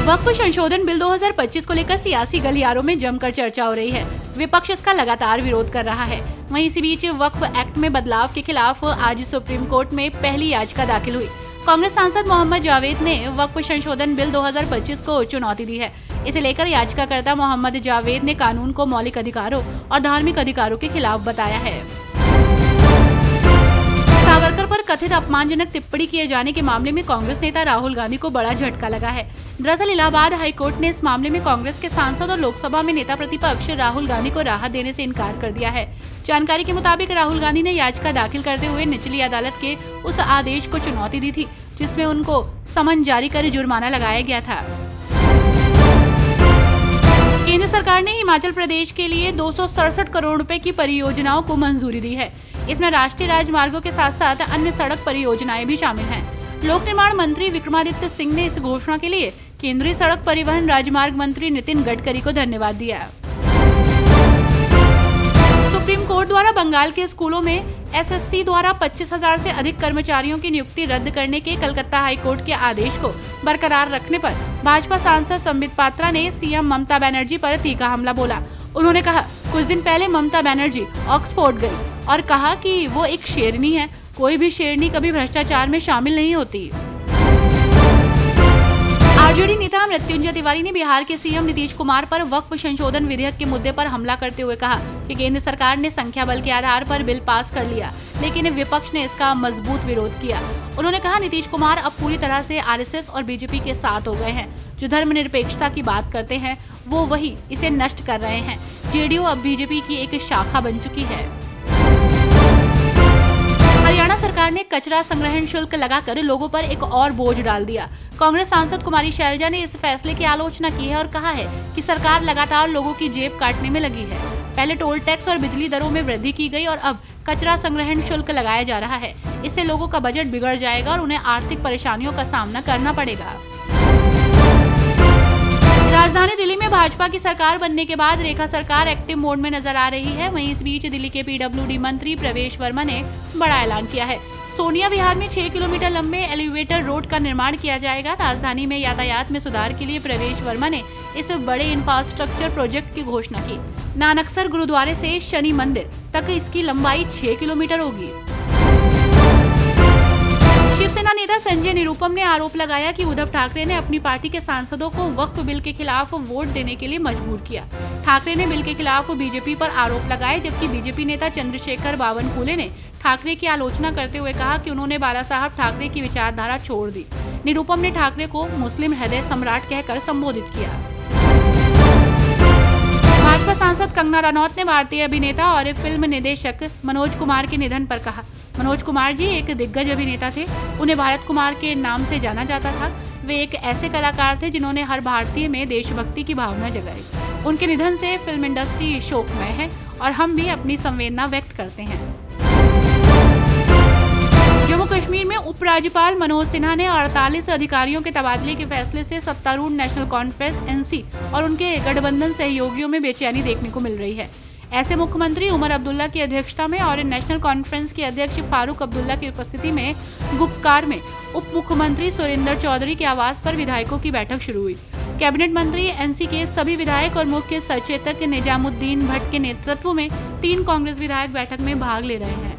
वक्फ संशोधन बिल 2025 को लेकर सियासी गलियारों में जमकर चर्चा हो रही है। विपक्ष इसका लगातार विरोध कर रहा है। वहीं इसी बीच वक्फ एक्ट में बदलाव के खिलाफ आज सुप्रीम कोर्ट में पहली याचिका दाखिल हुई। कांग्रेस सांसद मोहम्मद जावेद ने वक्फ संशोधन बिल 2025 को चुनौती दी है। इसे लेकर याचिकाकर्ता मोहम्मद जावेद ने कानून को मौलिक अधिकारों और धार्मिक अधिकारों के खिलाफ बताया है। सावरकर पर कथित अपमानजनक टिप्पणी किए जाने के मामले में कांग्रेस नेता राहुल गांधी को बड़ा झटका लगा है। दरअसल इलाहाबाद हाईकोर्ट ने इस मामले में कांग्रेस के सांसद और लोकसभा में नेता प्रतिपक्ष राहुल गांधी को राहत देने से इनकार कर दिया है। जानकारी के मुताबिक राहुल गांधी ने याचिका दाखिल करते हुए निचली अदालत के उस आदेश को चुनौती दी थी जिसमें उनको समन जारी कर जुर्माना लगाया गया था। केंद्र सरकार ने हिमाचल प्रदेश के लिए 267 करोड़ रुपए की परियोजनाओं को मंजूरी दी है। इसमें राष्ट्रीय राजमार्गों के साथ साथ अन्य सड़क परियोजनाएं भी शामिल हैं। लोक निर्माण मंत्री विक्रमादित्य सिंह ने इस घोषणा के लिए केंद्रीय सड़क परिवहन राजमार्ग मंत्री नितिन गडकरी को धन्यवाद दिया। सुप्रीम कोर्ट द्वारा बंगाल के स्कूलों में एसएससी द्वारा 25,000 से अधिक कर्मचारियों की नियुक्ति रद्द करने के कलकत्ता हाईकोर्ट के आदेश को बरकरार रखने पर भाजपा सांसद संबित पात्रा ने सीएम ममता बनर्जी पर तीखा हमला बोला। उन्होंने कहा, कुछ दिन पहले ममता बनर्जी ऑक्सफोर्ड गई और कहा कि वो एक शेरनी है। कोई भी शेरनी कभी भ्रष्टाचार में शामिल नहीं होती। आरजेडी नेता मृत्युंजय तिवारी ने बिहार के सीएम नीतीश कुमार पर वक्फ संशोधन विधेयक के मुद्दे पर हमला करते हुए कहा कि केंद्र सरकार ने संख्या बल के आधार पर बिल पास कर लिया, लेकिन विपक्ष ने इसका मजबूत विरोध किया। उन्होंने कहा, नीतीश कुमार अब पूरी तरह से आरएसएस और बीजेपी के साथ हो गए हैं। जो धर्मनिरपेक्षता की बात करते हैं वो वही इसे नष्ट कर रहे हैं। जेडीयू अब बीजेपी की एक शाखा बन चुकी है। हरियाणा सरकार ने कचरा संग्रहण शुल्क लगाकर लोगों पर एक और बोझ डाल दिया। कांग्रेस सांसद कुमारी शैलजा ने इस फैसले की आलोचना की है और कहा है कि सरकार लगातार लोगों की जेब काटने में लगी है। पहले टोल टैक्स और बिजली दरों में वृद्धि की गई और अब कचरा संग्रहण शुल्क लगाया जा रहा है। इससे लोगों का बजट बिगड़ जाएगा और उन्हें आर्थिक परेशानियों का सामना करना पड़ेगा। राजधानी दिल्ली में भाजपा की सरकार बनने के बाद रेखा सरकार एक्टिव मोड में नजर आ रही है। वहीं इस बीच दिल्ली के पीडब्ल्यूडी मंत्री प्रवेश वर्मा ने बड़ा ऐलान किया है। सोनिया विहार में 6 किलोमीटर लंबे एलिवेटेड रोड का निर्माण किया जाएगा। राजधानी में यातायात में सुधार के लिए प्रवेश वर्मा ने इस बड़े इंफ्रास्ट्रक्चर प्रोजेक्ट की घोषणा की। नानकसर गुरुद्वारे से शनि मंदिर तक इसकी लंबाई 6 किलोमीटर होगी। शिवसेना नेता संजय निरुपम ने आरोप लगाया कि उद्धव ठाकरे ने अपनी पार्टी के सांसदों को वक्फ बिल के खिलाफ वोट देने के लिए मजबूर किया। ठाकरे ने बिल के खिलाफ बीजेपी पर आरोप लगाए, जबकि बीजेपी नेता चंद्रशेखर बावनकुले ने ठाकरे की आलोचना करते हुए कहा कि उन्होंने बाला साहब ठाकरे की विचारधारा छोड़ दी। निरुपम ने ठाकरे को मुस्लिम हृदय सम्राट कहकर संबोधित किया। भाजपा सांसद कंगना रनौत ने भारतीय अभिनेता और फिल्म निर्देशक मनोज कुमार के निधन पर कहा, मनोज कुमार जी एक दिग्गज अभिनेता थे। उन्हें भारत कुमार के नाम से जाना जाता था। वे एक ऐसे कलाकार थे जिन्होंने हर भारतीय में देशभक्ति की भावना जगाई। उनके निधन से फिल्म इंडस्ट्री शोकमय है और हम भी अपनी संवेदना व्यक्त करते हैं। जम्मू कश्मीर में उपराज्यपाल मनोज सिन्हा ने 48 अधिकारियों के तबादले के फैसले से सत्तारूढ़ नेशनल कॉन्फ्रेंस एनसी और उनके गठबंधन सहयोगियों में बेचैनी देखने को मिल रही है। ऐसे मुख्यमंत्री उमर अब्दुल्ला की अध्यक्षता में और नेशनल कॉन्फ्रेंस के अध्यक्ष फारूक अब्दुल्ला की उपस्थिति में गुप्कार में उप मुख्यमंत्री सुरेंद्र चौधरी के आवास पर विधायकों की बैठक शुरू हुई। कैबिनेट मंत्री एनसी के सभी विधायक और मुख्य सचेतक निजामुद्दीन भट्ट के नेतृत्व में 3 कांग्रेस विधायक बैठक में भाग ले रहे हैं।